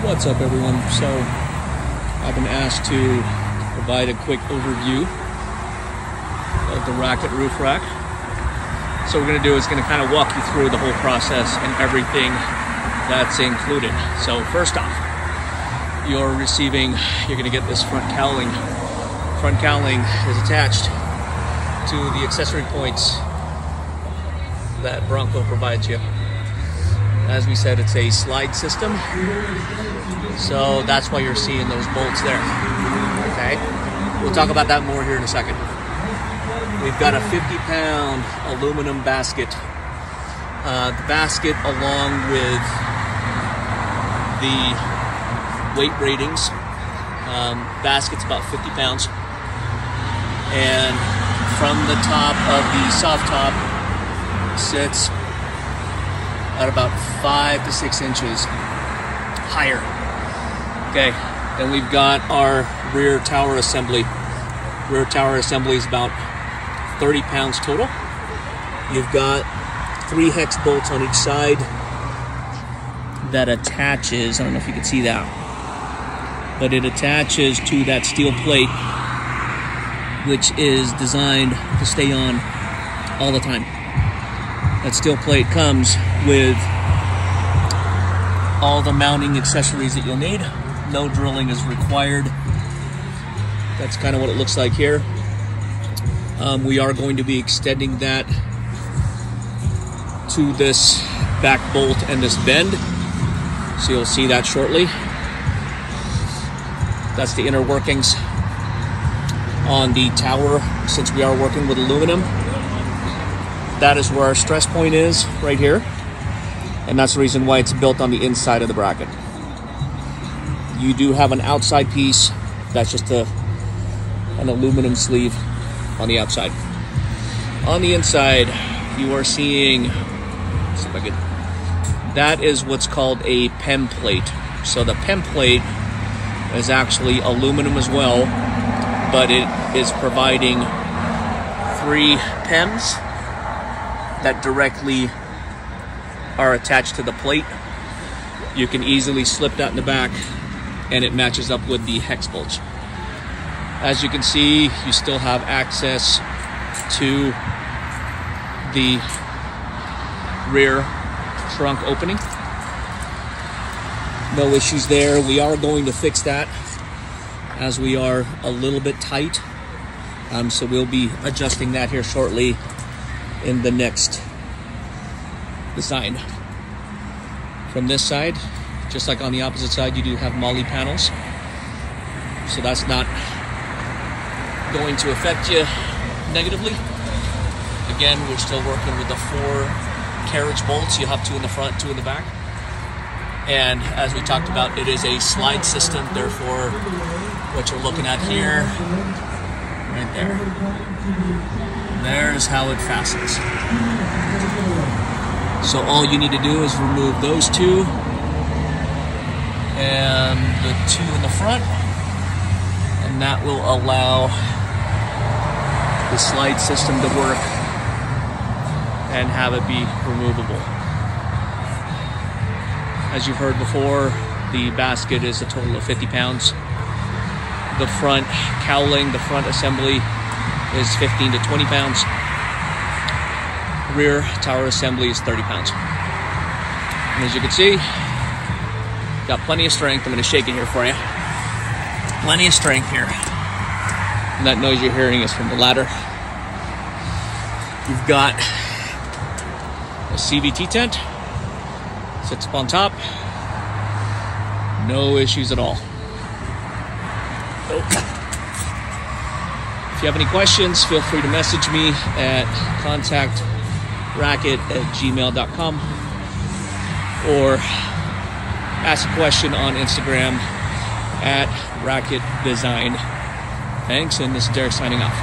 What's up, everyone? So I've been asked to provide a quick overview of the RAKET roof rack. So what we're going to do is going to kind of walk you through the whole process and everything that's included. So first off, you're going to get this front cowling. Front cowling is attached to the accessory points that Bronco provides you. As we said, it's a slide system, so that's why you're seeing those bolts there. Okay, we'll talk about that more here in a second. We've got a 50-pound aluminum basket. The basket, along with the weight ratings, basket's about 50 pounds, and from the top of the soft top sits at about 5 to 6 inches higher. Okay, then we've got our rear tower assembly. Rear tower assembly is about 30 pounds total. You've got 3 hex bolts on each side that attaches, I don't know if you can see that, but it attaches to that steel plate, which is designed to stay on all the time. That steel plate comes with all the mounting accessories that you'll need. No drilling is required. That's kind of what it looks like here. We are going to be extending that to this back bolt and this bend, so you'll see that shortly. That's the inner workings on the tower. Since we are working with aluminum, that is where our stress point is, right here. And that's the reason why it's built on the inside of the bracket. You do have an outside piece. That's just an aluminum sleeve on the outside. On the inside, you are seeing, let's see if I can, that is what's called a PEM plate. So the PEM plate is actually aluminum as well, but it is providing 3 PEMs that directly are attached to the plate. You can easily slip that in the back and it matches up with the hex bolts. As you can see, you still have access to the rear trunk opening. No issues there. We are going to fix that as we are a little bit tight. So we'll be adjusting that here shortly in the next design. From this side, just like on the opposite side, you do have MOLLE panels, so that's not going to affect you negatively. Again, we're still working with the 4 carriage bolts. You have 2 in the front, 2 in the back, and as we talked about, it is a slide system. Therefore, what you're looking at here, right there's how it fastens. So all you need to do is remove those 2 and the 2 in the front, and that will allow the slide system to work and have it be removable. As you've heard before, the basket is a total of 50 pounds. The front cowling, the front assembly is 15 to 20 pounds. Rear tower assembly is 30 pounds. And as you can see, got plenty of strength. I'm going to shake it here for you. Plenty of strength here. And that noise you're hearing is from the ladder. You've got a CVT tent. Sits up on top. No issues at all. If you have any questions, feel free to message me at contactraket@gmail.com or ask a question on Instagram at RAKET Design. Thanks, and this is Derek signing off.